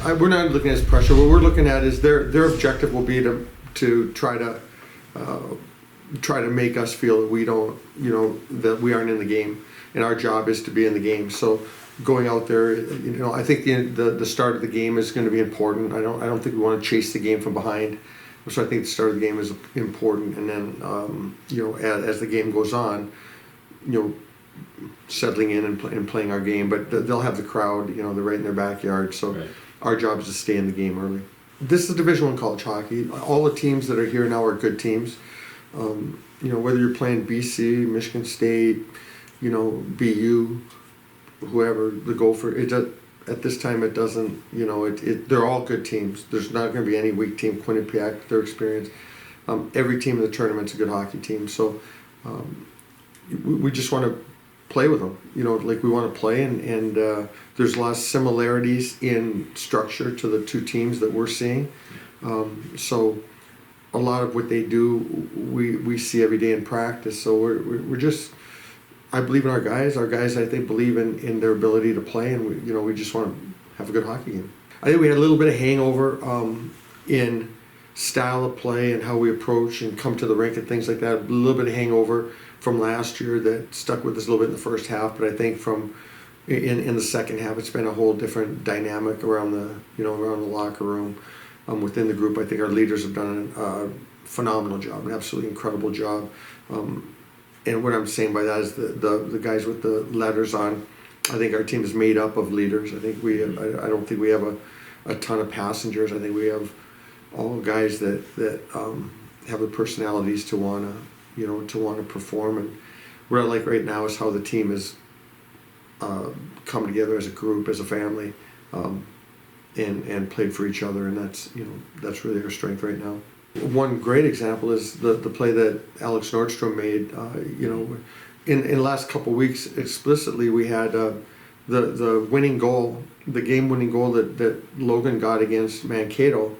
We're not looking at it as pressure. What we're looking at is their objective will be to try to make us feel that we don't, that we aren't in the game, and our job is to be in the game. So going out there, I think the start of the game is going to be important. I don't think we want to chase the game from behind. So I think the start of the game is important, and then as the game goes on, settling in and playing our game. But they'll have the crowd, they're right in their backyard. So Right. Our job is to stay in the game early. This is Division I college hockey. All the teams that are here now are good teams. Whether you're playing BC, Michigan State, BU, whoever, the Gopher, at this time it doesn't, they're all good teams. There's not going to be any weak team. Quinnipiac, their experience. Every team in the tournament's a good hockey team. So we just want to play with them. We want to play, and there's a lot of similarities in structure to the two teams that we're seeing. So a lot of what they do, we see every day in practice. So we're just, I believe in our guys. Our guys, I think, believe in their ability to play, and we just want to have a good hockey game. I think we had a little bit of hangover in style of play and how we approach and come to the rink and things like that. A little bit of hangover from last year that stuck with us a little bit in the first half, but I think in the second half, it's been a whole different dynamic around the locker room, within the group. I think our leaders have done a phenomenal job, an absolutely incredible job. And what I'm saying by that is the guys with the letters on. I think our team is made up of leaders. I think I don't think we have a ton of passengers. I think we have all guys that have the personalities to wanna perform. And what I like right now is how the team has come together as a group, as a family, and played for each other. And that's really our strength right now. One great example is the play that Alex Nordstrom made. In the last couple of weeks, explicitly, we had the winning goal, the game-winning goal that Logan got against Mankato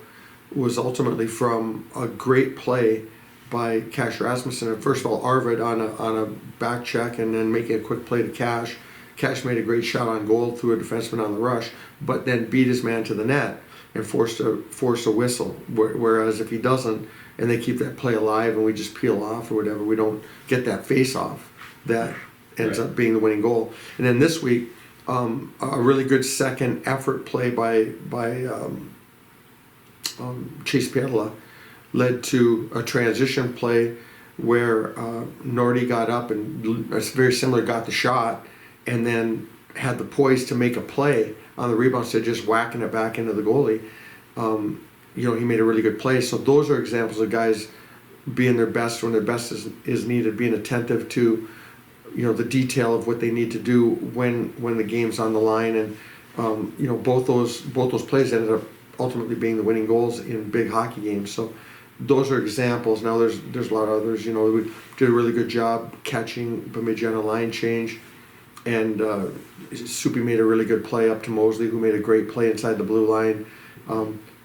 was ultimately from a great play by Cash Rasmussen. And first of all, Arvid on a back check, and then making a quick play to Cash. Cash made a great shot on goal through a defenseman on the rush, but then beat his man to the net and forced a whistle. Whereas if he doesn't, and they keep that play alive, and we just peel off or whatever, we don't get that face off that ends up being the winning goal. And then this week, a really good second effort play by Chase Pietala led to a transition play where Nordy got up and very similar, got the shot, and then had the poise to make a play on the rebound instead of just whacking it back into the goalie. He made a really good play. So those are examples of guys being their best when their best is needed, being attentive to the detail of what they need to do when the game's on the line. And both those plays ended up ultimately being the winning goals in big hockey games. So those are examples. Now there's a lot of others. We did a really good job catching Bemidji on a line change, and Soupy made a really good play up to Mosley, who made a great play inside the blue line.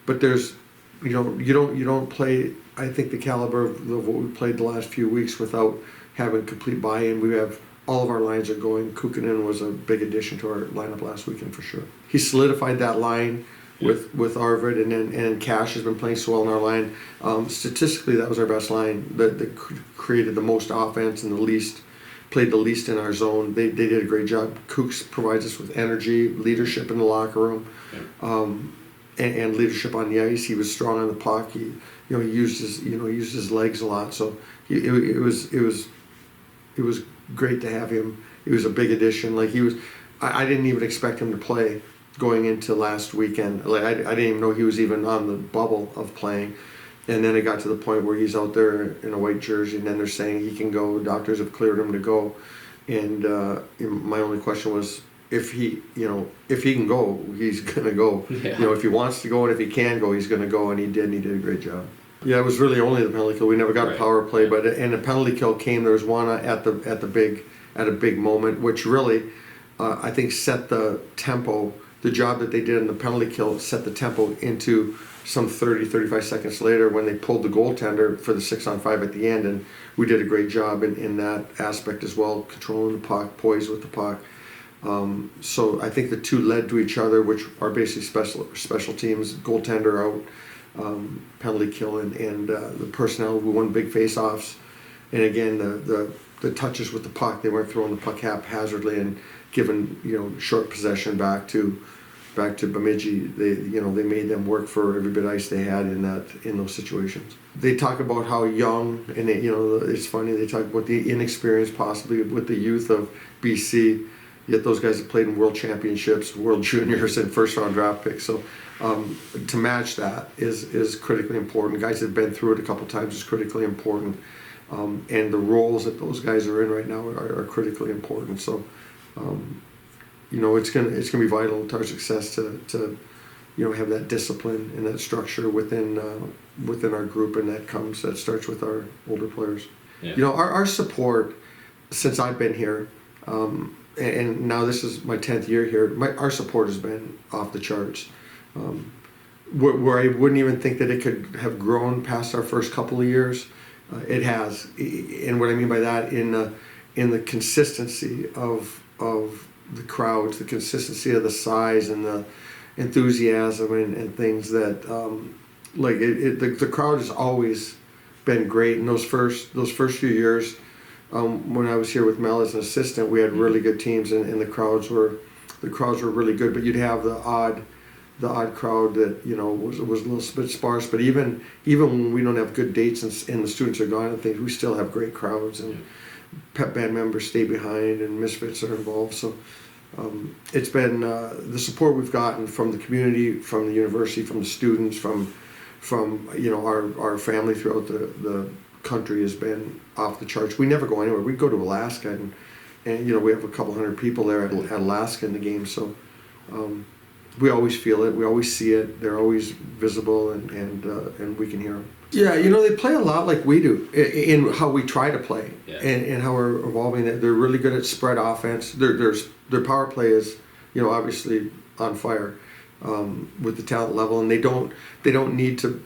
But there's you don't play, I think, the caliber of what we played the last few weeks without having complete buy-in. We have all of our lines are going. Kukkonen was a big addition to our lineup last weekend for sure. He solidified that line with Arvid, and Cash has been playing so well in our line. Statistically, that was our best line that created the most offense and played the least in our zone. They did a great job. Kooks provides us with energy, leadership in the locker room, and leadership on the ice. He was strong on the puck. He used his legs a lot. So it was great to have him. He was a big addition. I didn't even expect him to play going into last weekend. I didn't even know he was even on the bubble of playing. And then it got to the point where he's out there in a white jersey, and then they're saying he can go. Doctors have cleared him to go. And my only question was, if he can go, he's gonna go. Yeah. If he wants to go and if he can go, he's gonna go, and he did. And he did a great job. Yeah, it was really only the penalty kill. We never got a power play, but the penalty kill came. There was one at a big moment, which really I think set the tempo. The job that they did in the penalty kill set the tempo into some 35 seconds later when they pulled the goaltender for the 6-on-5 at the end, and we did a great job in that aspect as well, controlling the puck, poised with the puck. So I think the two led to each other, which are basically special teams, goaltender out, penalty kill, and the personnel who won big face-offs. And again, the touches with the puck, they weren't throwing the puck haphazardly and giving short possession back to Bemidji. They made them work for every bit of ice they had in those situations. They talk about how young, and it's funny, they talk about the inexperience possibly with the youth of BC, yet those guys have played in world championships, world juniors, and first round draft picks. So to match that is critically important. Guys that have been through it a couple times is critically important. And the roles that those guys are in right now are critically important. So it's gonna be vital to our success to have that discipline and that structure within our group, and that starts with our older players. Yeah. Our support since I've been here, and now this is my 10th year here. Our support has been off the charts. Where I wouldn't even think that it could have grown past our first couple of years, it has. And what I mean by that, in the consistency of the crowds, the consistency of the size and the enthusiasm and things that the crowd has always been great. And those first few years, when I was here with Mel as an assistant, we had really good teams, and the crowds were really good. But you'd have the odd crowd that was a little bit sparse. But even when we don't have good dates and the students are gone and things, we still have great crowds, and pep band members stay behind, and misfits are involved. So it's been the support we've gotten from the community, from the university, from the students, from our family throughout the country has been off the charts. We never go anywhere. We go to Alaska, and we have a couple hundred people there at Alaska in the game. So we always feel it. We always see it. They're always visible, and we can hear them. Yeah, they play a lot like we do in how we try to play, and how we're evolving. They're really good at spread offense. Their power play is obviously on fire with the talent level, and they don't need to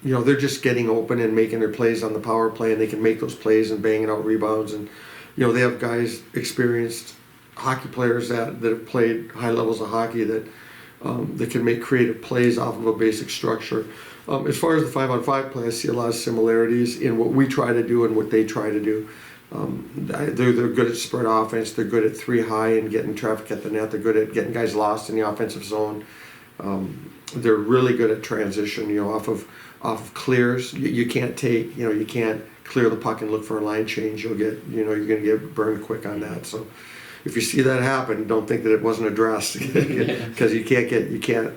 they're just getting open and making their plays on the power play, and they can make those plays and banging out rebounds. And they have guys, experienced hockey players that have played high levels of hockey that can make creative plays off of a basic structure. As far as the 5-on-5 play, I see a lot of similarities in what we try to do and what they try to do. They're good at spread offense. They're good at 3 high and getting traffic at the net. They're good at getting guys lost in the offensive zone. They're really good at transition. Off of clears. You can't you can't clear the puck and look for a line change. You're going to get burned quick on that. So if you see that happen, don't think that it wasn't addressed, because you can't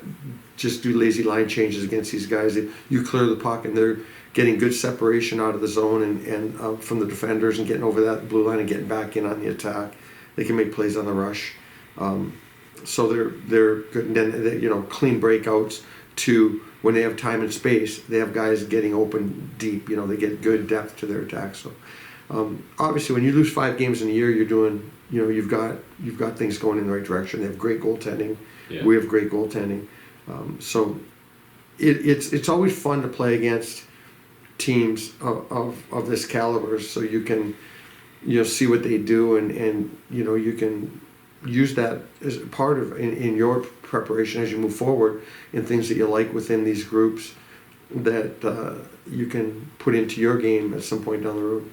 just do lazy line changes against these guys. You clear the puck, and they're getting good separation out of the zone and from the defenders, and getting over that blue line and getting back in on the attack. They can make plays on the rush. So they're good. And then clean breakouts to when they have time and space. They have guys getting open deep. They get good depth to their attack. So obviously, when you lose 5 games in a year, you're doing. You've got things going in the right direction. They have great goaltending. Yeah. We have great goaltending. So it's always fun to play against teams of this caliber, so you can see what they do, and you can use that as part of in your preparation as you move forward, in things that you like within these groups that you can put into your game at some point down the road.